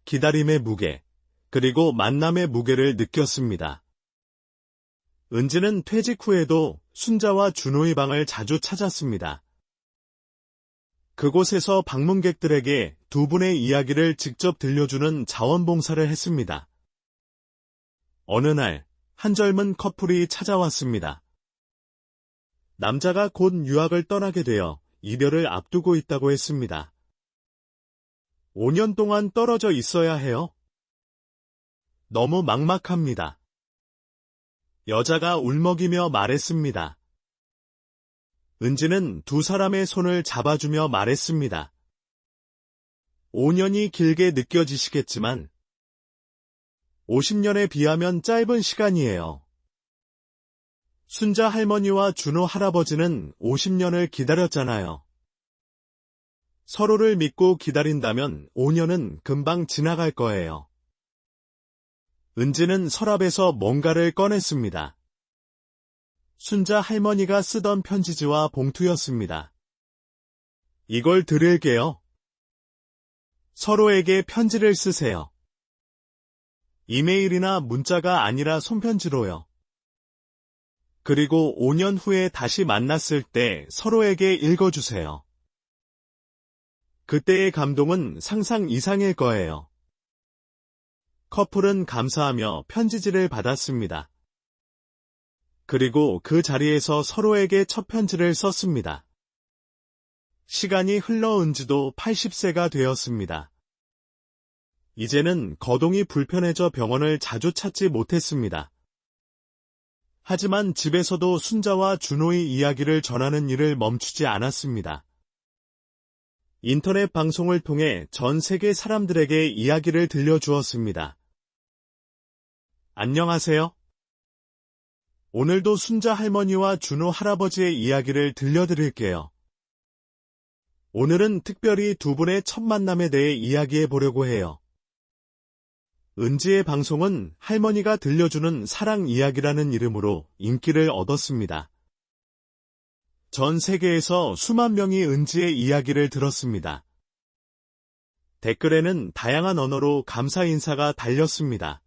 기다림의 무게, 그리고 만남의 무게를 느꼈습니다. 은지는 퇴직 후에도 순자와 준호의 방을 자주 찾았습니다. 그곳에서 방문객들에게 두 분의 이야기를 직접 들려주는 자원봉사를 했습니다. 어느 날, 한 젊은 커플이 찾아왔습니다. 남자가 곧 유학을 떠나게 되어 이별을 앞두고 있다고 했습니다. 5년 동안 떨어져 있어야 해요? 너무 막막합니다. 여자가 울먹이며 말했습니다. 은지는 두 사람의 손을 잡아주며 말했습니다. 5년이 길게 느껴지시겠지만 50년에 비하면 짧은 시간이에요. 순자 할머니와 준호 할아버지는 50년을 기다렸잖아요. 서로를 믿고 기다린다면 5년은 금방 지나갈 거예요. 은지는 서랍에서 뭔가를 꺼냈습니다. 순자 할머니가 쓰던 편지지와 봉투였습니다. 이걸 드릴게요. 서로에게 편지를 쓰세요. 이메일이나 문자가 아니라 손편지로요. 그리고 5년 후에 다시 만났을 때 서로에게 읽어주세요. 그때의 감동은 상상 이상일 거예요. 커플은 감사하며 편지지를 받았습니다. 그리고 그 자리에서 서로에게 첫 편지를 썼습니다. 시간이 흘러 은지도 80세가 되었습니다. 이제는 거동이 불편해져 병원을 자주 찾지 못했습니다. 하지만 집에서도 순자와 준호의 이야기를 전하는 일을 멈추지 않았습니다. 인터넷 방송을 통해 전 세계 사람들에게 이야기를 들려주었습니다. 안녕하세요. 오늘도 순자 할머니와 준호 할아버지의 이야기를 들려드릴게요. 오늘은 특별히 두 분의 첫 만남에 대해 이야기해 보려고 해요. 은지의 방송은 할머니가 들려주는 사랑 이야기라는 이름으로 인기를 얻었습니다. 전 세계에서 수만 명이 은지의 이야기를 들었습니다. 댓글에는 다양한 언어로 감사 인사가 달렸습니다.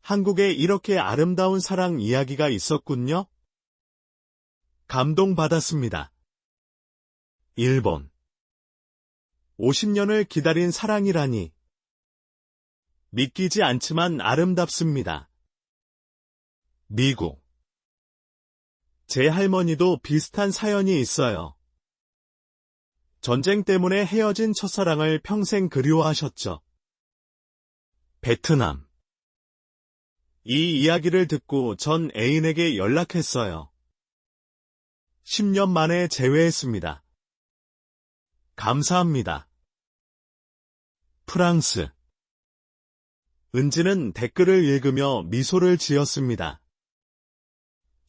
한국에 이렇게 아름다운 사랑 이야기가 있었군요. 감동받았습니다. 일본 50년을 기다린 사랑이라니. 믿기지 않지만 아름답습니다. 미국 제 할머니도 비슷한 사연이 있어요. 전쟁 때문에 헤어진 첫사랑을 평생 그리워하셨죠. 베트남 이 이야기를 듣고 전 애인에게 연락했어요. 10년 만에 재회했습니다. 감사합니다. 프랑스 은지는 댓글을 읽으며 미소를 지었습니다.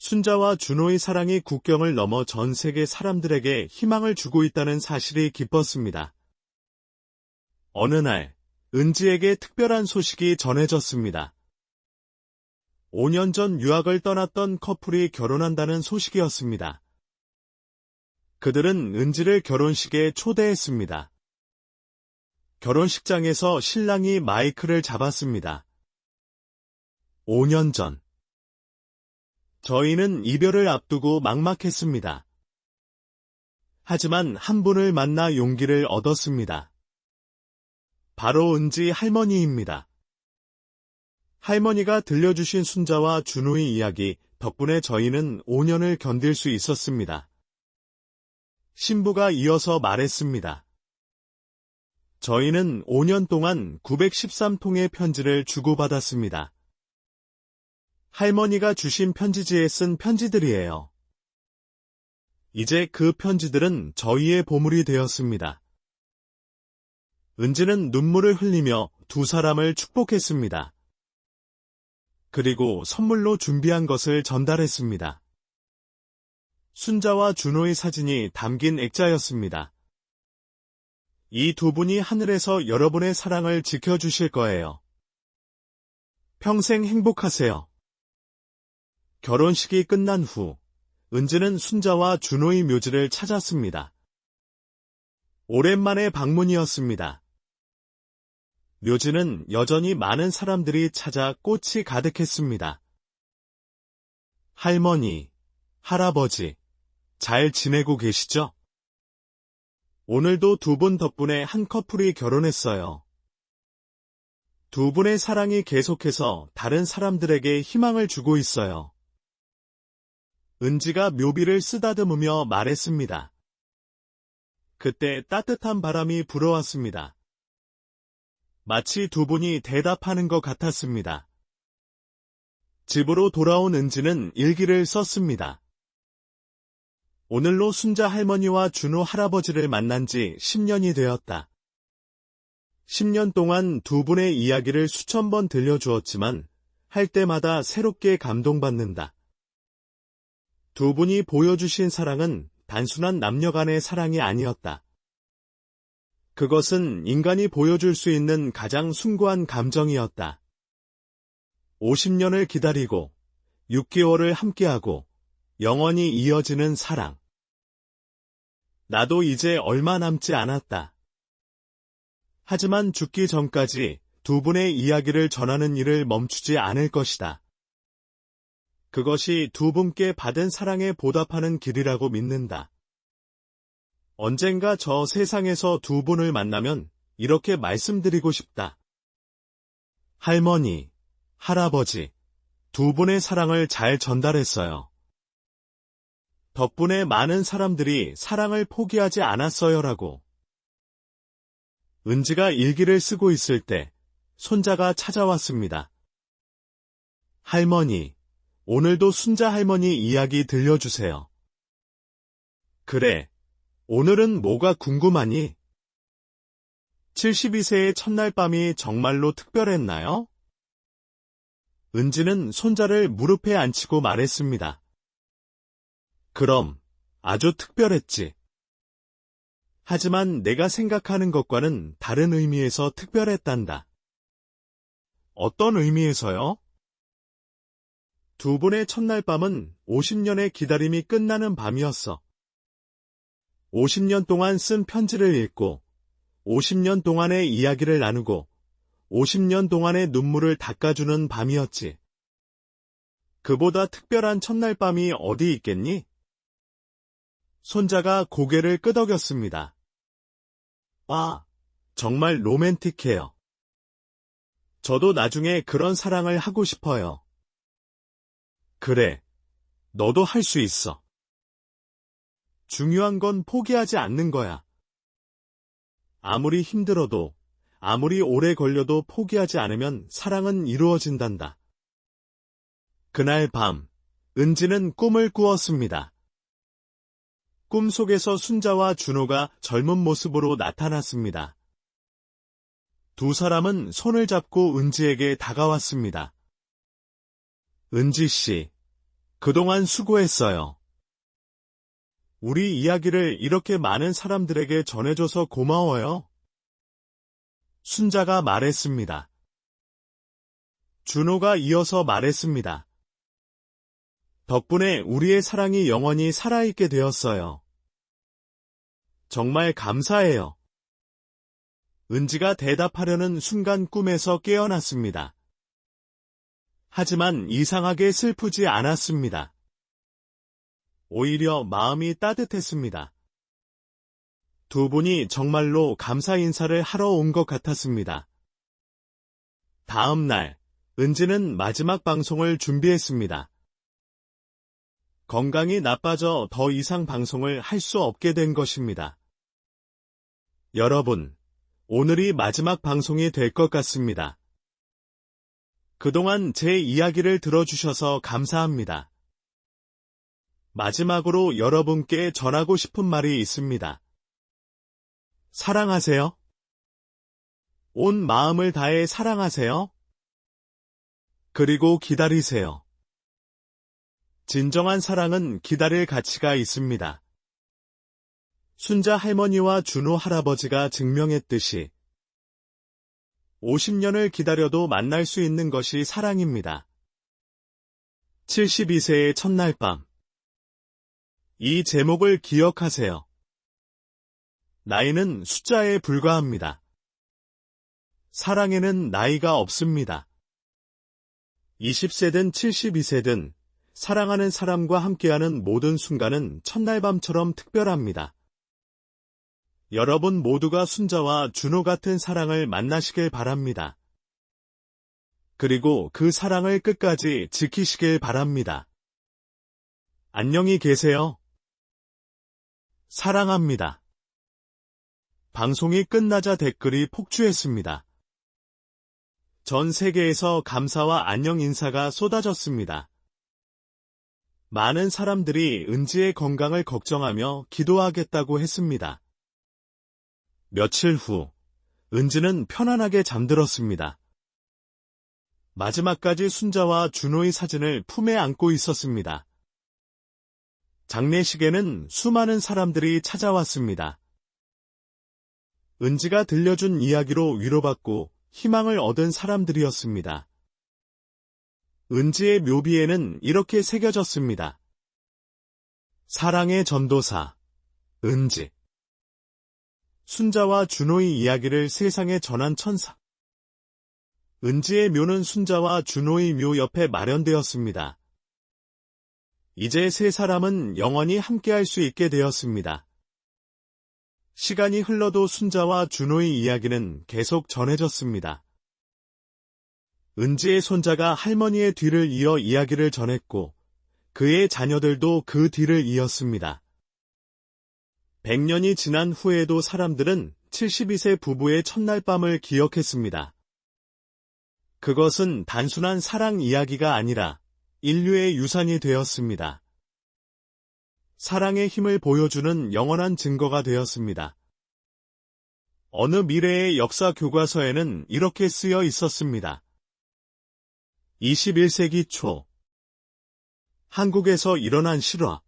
순자와 준호의 사랑이 국경을 넘어 전 세계 사람들에게 희망을 주고 있다는 사실이 기뻤습니다. 어느 날, 은지에게 특별한 소식이 전해졌습니다. 5년 전 유학을 떠났던 커플이 결혼한다는 소식이었습니다. 그들은 은지를 결혼식에 초대했습니다. 결혼식장에서 신랑이 마이크를 잡았습니다. 5년 전. 저희는 이별을 앞두고 막막했습니다. 하지만 한 분을 만나 용기를 얻었습니다. 바로 은지 할머니입니다. 할머니가 들려주신 순자와 준호의 이야기 덕분에 저희는 5년을 견딜 수 있었습니다. 신부가 이어서 말했습니다. 저희는 5년 동안 913통의 편지를 주고받았습니다. 할머니가 주신 편지지에 쓴 편지들이에요. 이제 그 편지들은 저희의 보물이 되었습니다. 은지는 눈물을 흘리며 두 사람을 축복했습니다. 그리고 선물로 준비한 것을 전달했습니다. 순자와 준호의 사진이 담긴 액자였습니다. 이 두 분이 하늘에서 여러분의 사랑을 지켜주실 거예요. 평생 행복하세요. 결혼식이 끝난 후, 은지는 순자와 준호의 묘지를 찾았습니다. 오랜만의 방문이었습니다. 묘지는 여전히 많은 사람들이 찾아 꽃이 가득했습니다. 할머니, 할아버지, 잘 지내고 계시죠? 오늘도 두 분 덕분에 한 커플이 결혼했어요. 두 분의 사랑이 계속해서 다른 사람들에게 희망을 주고 있어요. 은지가 묘비를 쓰다듬으며 말했습니다. 그때 따뜻한 바람이 불어왔습니다. 마치 두 분이 대답하는 것 같았습니다. 집으로 돌아온 은지는 일기를 썼습니다. 오늘로 순자 할머니와 준호 할아버지를 만난 지 10년이 되었다. 10년 동안 두 분의 이야기를 수천 번 들려주었지만 할 때마다 새롭게 감동받는다. 두 분이 보여주신 사랑은 단순한 남녀 간의 사랑이 아니었다. 그것은 인간이 보여줄 수 있는 가장 숭고한 감정이었다. 50년을 기다리고 6개월을 함께하고 영원히 이어지는 사랑. 나도 이제 얼마 남지 않았다. 하지만 죽기 전까지 두 분의 이야기를 전하는 일을 멈추지 않을 것이다. 그것이 두 분께 받은 사랑에 보답하는 길이라고 믿는다. 언젠가 저 세상에서 두 분을 만나면 이렇게 말씀드리고 싶다. 할머니, 할아버지, 두 분의 사랑을 잘 전달했어요. 덕분에 많은 사람들이 사랑을 포기하지 않았어요라고. 은지가 일기를 쓰고 있을 때 손자가 찾아왔습니다. 할머니, 오늘도 순자 할머니 이야기 들려주세요. 그래, 오늘은 뭐가 궁금하니? 72세의 첫날 밤이 정말로 특별했나요? 은지는 손자를 무릎에 앉히고 말했습니다. 그럼, 아주 특별했지. 하지만 내가 생각하는 것과는 다른 의미에서 특별했단다. 어떤 의미에서요? 두 분의 첫날 밤은 50년의 기다림이 끝나는 밤이었어. 50년 동안 쓴 편지를 읽고, 50년 동안의 이야기를 나누고, 50년 동안의 눈물을 닦아주는 밤이었지. 그보다 특별한 첫날 밤이 어디 있겠니? 손자가 고개를 끄덕였습니다. 아, 정말 로맨틱해요. 저도 나중에 그런 사랑을 하고 싶어요. 그래, 너도 할 수 있어. 중요한 건 포기하지 않는 거야. 아무리 힘들어도, 아무리 오래 걸려도 포기하지 않으면 사랑은 이루어진단다. 그날 밤, 은지는 꿈을 꾸었습니다. 꿈속에서 순자와 준호가 젊은 모습으로 나타났습니다. 두 사람은 손을 잡고 은지에게 다가왔습니다. 은지 씨, 그동안 수고했어요. 우리 이야기를 이렇게 많은 사람들에게 전해줘서 고마워요. 순자가 말했습니다. 준호가 이어서 말했습니다. 덕분에 우리의 사랑이 영원히 살아있게 되었어요. 정말 감사해요. 은지가 대답하려는 순간 꿈에서 깨어났습니다. 하지만 이상하게 슬프지 않았습니다. 오히려 마음이 따뜻했습니다. 두 분이 정말로 감사 인사를 하러 온 것 같았습니다. 다음 날, 은지는 마지막 방송을 준비했습니다. 건강이 나빠져 더 이상 방송을 할 수 없게 된 것입니다. 여러분, 오늘이 마지막 방송이 될 것 같습니다. 그동안 제 이야기를 들어주셔서 감사합니다. 마지막으로 여러분께 전하고 싶은 말이 있습니다. 사랑하세요. 온 마음을 다해 사랑하세요. 그리고 기다리세요. 진정한 사랑은 기다릴 가치가 있습니다. 순자 할머니와 준호 할아버지가 증명했듯이 50년을 기다려도 만날 수 있는 것이 사랑입니다. 72세의 첫날 밤. 이 제목을 기억하세요. 나이는 숫자에 불과합니다. 사랑에는 나이가 없습니다. 20세든 72세든 사랑하는 사람과 함께하는 모든 순간은 첫날 밤처럼 특별합니다. 여러분 모두가 순자와 준호 같은 사랑을 만나시길 바랍니다. 그리고 그 사랑을 끝까지 지키시길 바랍니다. 안녕히 계세요. 사랑합니다. 방송이 끝나자 댓글이 폭주했습니다. 전 세계에서 감사와 안녕 인사가 쏟아졌습니다. 많은 사람들이 은지의 건강을 걱정하며 기도하겠다고 했습니다. 며칠 후, 은지는 편안하게 잠들었습니다. 마지막까지 순자와 준호의 사진을 품에 안고 있었습니다. 장례식에는 수많은 사람들이 찾아왔습니다. 은지가 들려준 이야기로 위로받고 희망을 얻은 사람들이었습니다. 은지의 묘비에는 이렇게 새겨졌습니다. 사랑의 전도사, 은지. 순자와 준호의 이야기를 세상에 전한 천사. 은지의 묘는 순자와 준호의 묘 옆에 마련되었습니다. 이제 세 사람은 영원히 함께할 수 있게 되었습니다. 시간이 흘러도 순자와 준호의 이야기는 계속 전해졌습니다. 은지의 손자가 할머니의 뒤를 이어 이야기를 전했고 그의 자녀들도 그 뒤를 이었습니다. 100년이 지난 후에도 사람들은 72세 부부의 첫날 밤을 기억했습니다. 그것은 단순한 사랑 이야기가 아니라 인류의 유산이 되었습니다. 사랑의 힘을 보여주는 영원한 증거가 되었습니다. 어느 미래의 역사 교과서에는 이렇게 쓰여 있었습니다. 21세기 초 한국에서 일어난 실화.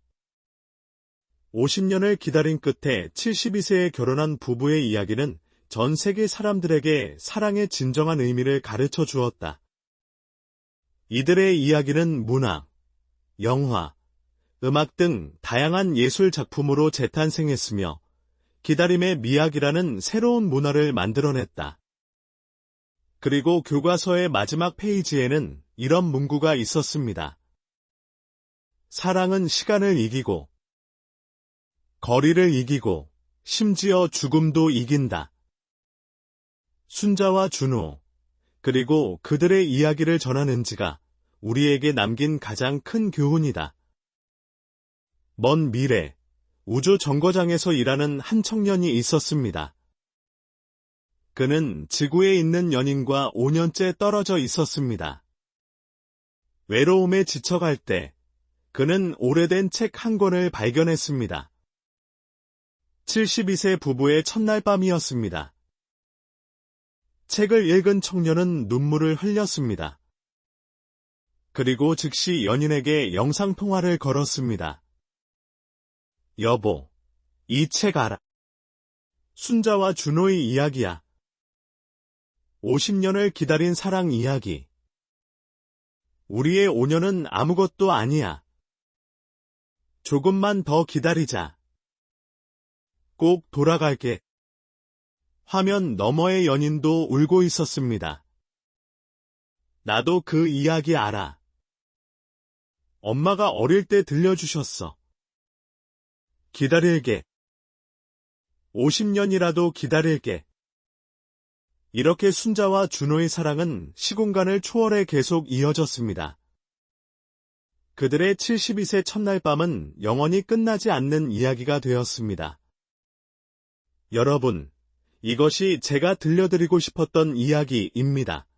50년을 기다린 끝에 72세에 결혼한 부부의 이야기는 전 세계 사람들에게 사랑의 진정한 의미를 가르쳐 주었다. 이들의 이야기는 문학, 영화, 음악 등 다양한 예술 작품으로 재탄생했으며 기다림의 미학이라는 새로운 문화를 만들어냈다. 그리고 교과서의 마지막 페이지에는 이런 문구가 있었습니다. 사랑은 시간을 이기고 거리를 이기고 심지어 죽음도 이긴다. 순자와 준호, 그리고 그들의 이야기를 전한 은지가 우리에게 남긴 가장 큰 교훈이다. 먼 미래, 우주 정거장에서 일하는 한 청년이 있었습니다. 그는 지구에 있는 연인과 5년째 떨어져 있었습니다. 외로움에 지쳐갈 때 그는 오래된 책 한 권을 발견했습니다. 72세 부부의 첫날 밤이었습니다. 책을 읽은 청년은 눈물을 흘렸습니다. 그리고 즉시 연인에게 영상통화를 걸었습니다. 여보, 이 책 알아? 순자와 준호의 이야기야. 50년을 기다린 사랑 이야기. 우리의 5년은 아무것도 아니야. 조금만 더 기다리자. 꼭 돌아갈게. 화면 너머의 연인도 울고 있었습니다. 나도 그 이야기 알아. 엄마가 어릴 때 들려주셨어. 기다릴게. 50년이라도 기다릴게. 이렇게 순자와 준호의 사랑은 시공간을 초월해 계속 이어졌습니다. 그들의 72세 첫날 밤은 영원히 끝나지 않는 이야기가 되었습니다. 여러분, 이것이 제가 들려드리고 싶었던 이야기입니다.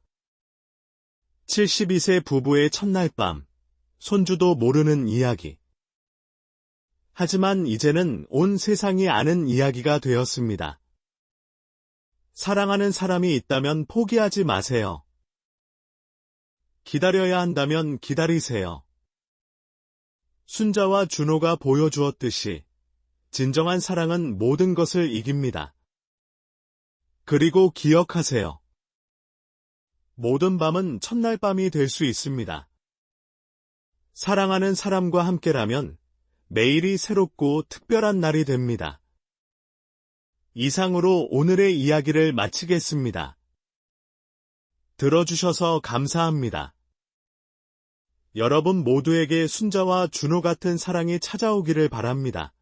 72세 부부의 첫날 밤, 손주도 모르는 이야기. 하지만 이제는 온 세상이 아는 이야기가 되었습니다. 사랑하는 사람이 있다면 포기하지 마세요. 기다려야 한다면 기다리세요. 순자와 준호가 보여주었듯이 진정한 사랑은 모든 것을 이깁니다. 그리고 기억하세요. 모든 밤은 첫날 밤이 될 수 있습니다. 사랑하는 사람과 함께라면 매일이 새롭고 특별한 날이 됩니다. 이상으로 오늘의 이야기를 마치겠습니다. 들어주셔서 감사합니다. 여러분 모두에게 순자와 준호 같은 사랑이 찾아오기를 바랍니다.